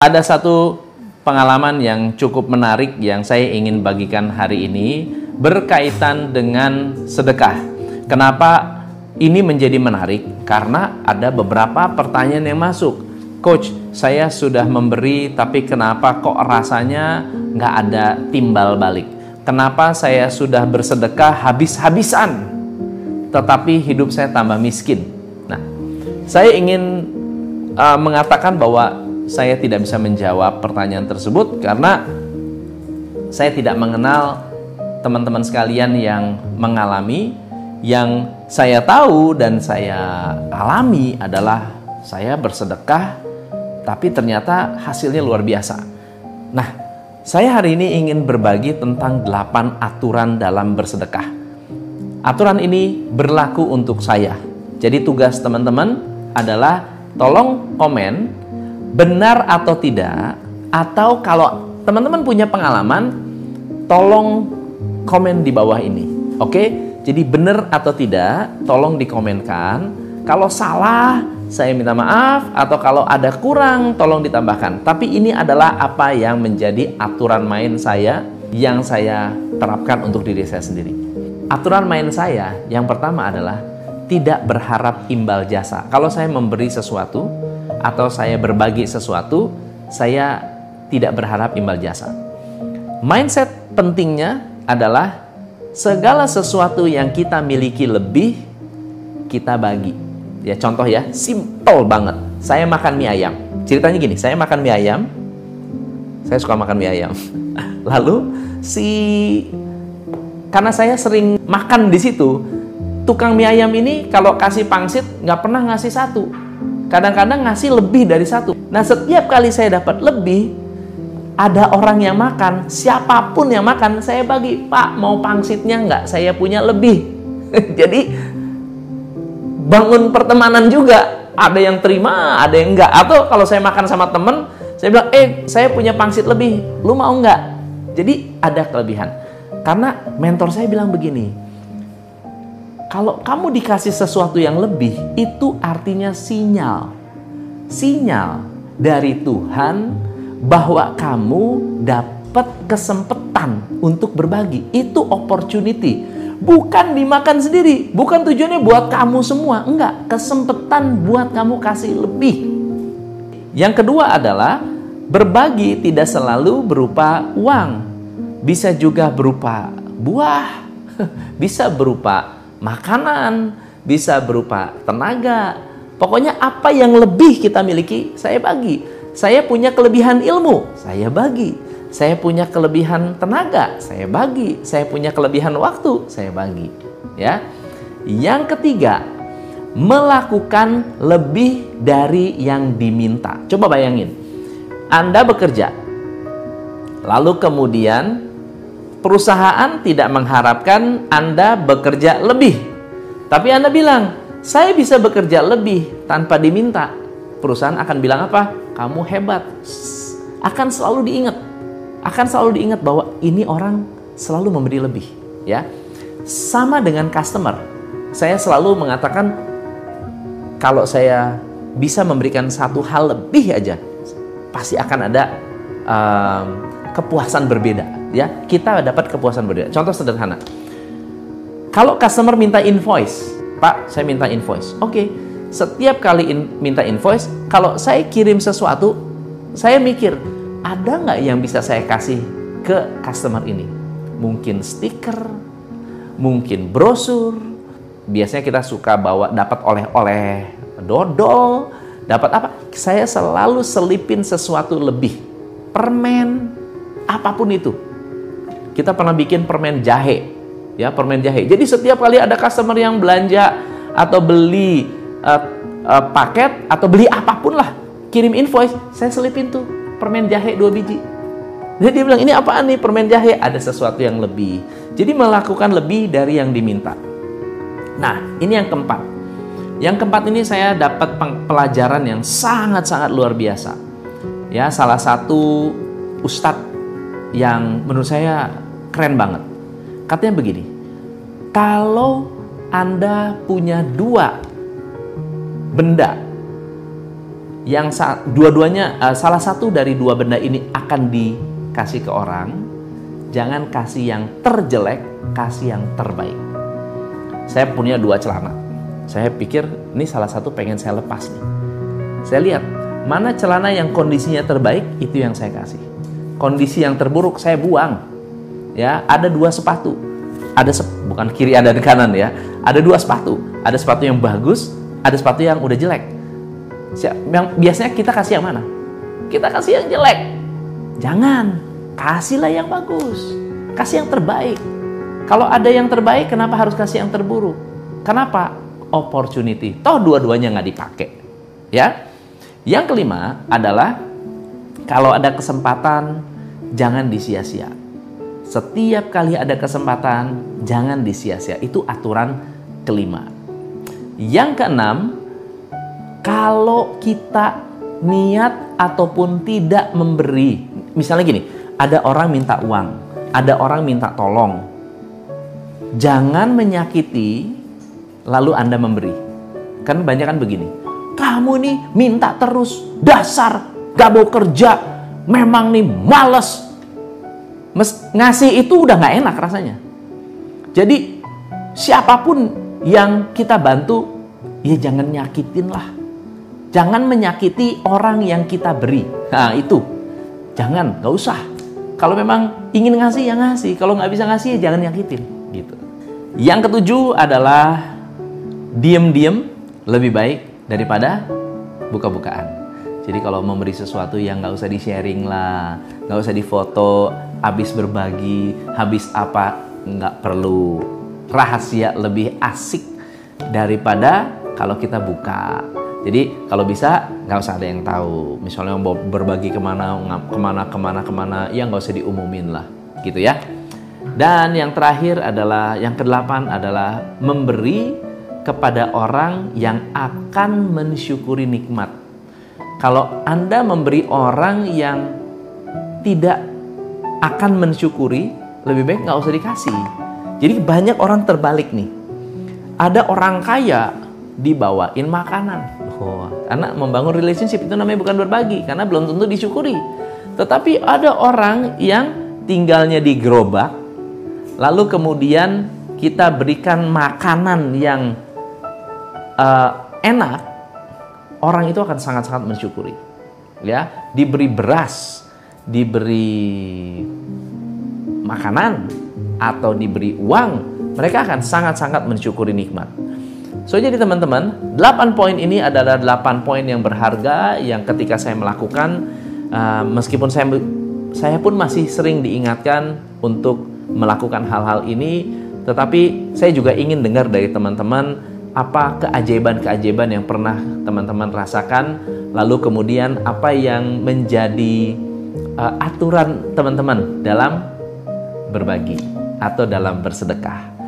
Ada satu pengalaman yang cukup menarik yang saya ingin bagikan hari ini berkaitan dengan sedekah. Kenapa ini menjadi menarik? Karena ada beberapa pertanyaan yang masuk. Coach, saya sudah memberi tapi kenapa kok rasanya nggak ada timbal balik? Kenapa saya sudah bersedekah habis-habisan tetapi hidup saya tambah miskin? Nah, saya ingin mengatakan bahwa saya tidak bisa menjawab pertanyaan tersebut karena saya tidak mengenal teman-teman sekalian yang mengalami. Yang saya tahu dan saya alami adalah saya bersedekah tapi ternyata hasilnya luar biasa. Nah, saya hari ini ingin berbagi tentang 8 aturan dalam bersedekah. Aturan ini berlaku untuk saya. Jadi tugas teman-teman adalah tolong komen benar atau tidak, atau kalau teman-teman punya pengalaman, tolong komen di bawah ini. Oke? Jadi benar atau tidak, tolong dikomenkan. Kalau salah, saya minta maaf, atau kalau ada kurang, tolong ditambahkan. Tapi ini adalah apa yang menjadi aturan main saya yang saya terapkan untuk diri saya sendiri. Aturan main saya yang pertama adalah tidak berharap imbal jasa. Kalau saya memberi sesuatu atau saya berbagi sesuatu, saya tidak berharap imbal jasa. Mindset pentingnya adalah segala sesuatu yang kita miliki lebih, kita bagi. Ya, contoh ya, simple banget. Saya makan mie ayam. Ceritanya gini, saya makan mie ayam. Saya suka makan mie ayam. Lalu karena saya sering makan di situ, tukang mie ayam ini kalau kasih pangsit nggak pernah ngasih satu. Kadang-kadang ngasih lebih dari satu. Nah, setiap kali saya dapat lebih, ada orang yang makan, siapapun yang makan, saya bagi. Pak, mau pangsitnya nggak? Saya punya lebih. Jadi, bangun pertemanan juga. Ada yang terima, ada yang enggak. Atau kalau saya makan sama temen, saya bilang, saya punya pangsit lebih. Lu mau nggak? Jadi, ada kelebihan. Karena mentor saya bilang begini, kalau kamu dikasih sesuatu yang lebih, itu artinya sinyal dari Tuhan bahwa kamu dapat kesempatan untuk berbagi. Itu opportunity. Bukan dimakan sendiri, bukan tujuannya buat kamu semua. Enggak, kesempatan buat kamu kasih lebih. Yang kedua adalah berbagi tidak selalu berupa uang. Bisa juga berupa buah, bisa berupa makanan, bisa berupa tenaga. Pokoknya apa yang lebih kita miliki, saya bagi. Saya punya kelebihan ilmu, saya bagi. Saya punya kelebihan tenaga, saya bagi. Saya punya kelebihan waktu, saya bagi. Ya. Yang ketiga, melakukan lebih dari yang diminta. Coba bayangin, Anda bekerja, lalu kemudian perusahaan tidak mengharapkan Anda bekerja lebih. Tapi Anda bilang, saya bisa bekerja lebih tanpa diminta. Perusahaan akan bilang apa? Kamu hebat. Akan selalu diingat. Akan selalu diingat bahwa ini orang selalu memberi lebih. Ya. Sama dengan customer. Saya selalu mengatakan, kalau saya bisa memberikan satu hal lebih aja, pasti akan ada kepuasan berbeda. Ya, kita dapat kepuasan berbeda. Contoh sederhana. Kalau customer minta invoice, Pak, saya minta invoice. Oke, setiap kali minta invoice, kalau saya kirim sesuatu, saya mikir, ada nggak yang bisa saya kasih ke customer ini? Mungkin stiker, mungkin brosur. Biasanya kita suka bawa dapat oleh-oleh dodol, dapat apa? Saya selalu selipin sesuatu lebih. Permen, apapun itu. Kita pernah bikin permen jahe, ya, permen jahe. Jadi setiap kali ada customer yang belanja atau beli paket atau beli apapun lah, kirim invoice, saya selipin tuh permen jahe 2 biji. Jadi dia bilang, ini apaan nih permen jahe? Ada sesuatu yang lebih. Jadi melakukan lebih dari yang diminta. Nah, ini yang keempat. Yang keempat ini saya dapat pelajaran yang sangat-sangat luar biasa. Ya, salah satu ustadz yang menurut saya keren banget. Katanya begini, kalau Anda punya 2 benda dua-duanya, salah satu dari dua benda ini akan dikasih ke orang, jangan kasih yang terjelek, kasih yang terbaik. Saya punya 2 celana. Saya pikir ini salah satu pengen saya lepas nih. Saya lihat mana celana yang kondisinya terbaik, itu yang saya kasih. Kondisi yang terburuk saya buang. Ya, ada 2 sepatu. Bukan kiri ada di kanan ya. Ada 2 sepatu. Ada sepatu yang bagus, ada sepatu yang udah jelek. Yang biasanya kita kasih yang mana? Kita kasih yang jelek. Jangan, kasihlah yang bagus. Kasih yang terbaik. Kalau ada yang terbaik, kenapa harus kasih yang terburuk? Kenapa? Opportunity. Toh dua-duanya nggak dipakai. Ya. Yang kelima adalah kalau ada kesempatan, jangan disia-sia. Setiap kali ada kesempatan, jangan disia-sia. Itu aturan kelima. Yang keenam, kalau kita niat ataupun tidak memberi, misalnya gini, ada orang minta uang, ada orang minta tolong, jangan menyakiti lalu Anda memberi. Kan banyak kan begini, kamu nih minta terus, dasar gak mau kerja, memang nih males. Ngasih itu udah gak enak rasanya. Jadi siapapun yang kita bantu, ya jangan nyakitin lah. Jangan menyakiti orang yang kita beri. Nah itu, jangan, gak usah. Kalau memang ingin ngasih, ya ngasih. Kalau nggak bisa ngasih, ya jangan nyakitin. Gitu. Yang ketujuh adalah diem-diem lebih baik daripada buka-bukaan. Jadi kalau memberi sesuatu yang nggak usah di-sharing lah, nggak usah difoto, habis berbagi, habis apa, nggak perlu. Rahasia lebih asik daripada kalau kita buka. Jadi kalau bisa nggak usah ada yang tahu. Misalnya mau berbagi kemana, ya nggak usah diumumin lah, gitu ya. Dan yang terakhir adalah, yang ke-8 adalah memberi kepada orang yang akan mensyukuri nikmat. Kalau Anda memberi orang yang tidak akan mensyukuri, lebih baik nggak usah dikasih. Jadi banyak orang terbalik nih. Ada orang kaya dibawain makanan. Karena membangun relationship itu namanya bukan berbagi, karena belum tentu disyukuri. Tetapi ada orang yang tinggalnya di gerobak, lalu kemudian kita berikan makanan yang enak, orang itu akan sangat-sangat mensyukuri. Ya, diberi beras, diberi makanan, atau diberi uang, mereka akan sangat-sangat mensyukuri nikmat. So, jadi teman-teman, 8 poin ini adalah 8 poin yang berharga yang ketika saya melakukan, meskipun saya pun masih sering diingatkan untuk melakukan hal-hal ini, tetapi saya juga ingin dengar dari teman-teman apa keajaiban-keajaiban yang pernah teman-teman rasakan, lalu kemudian apa yang menjadi aturan teman-teman dalam berbagi atau dalam bersedekah.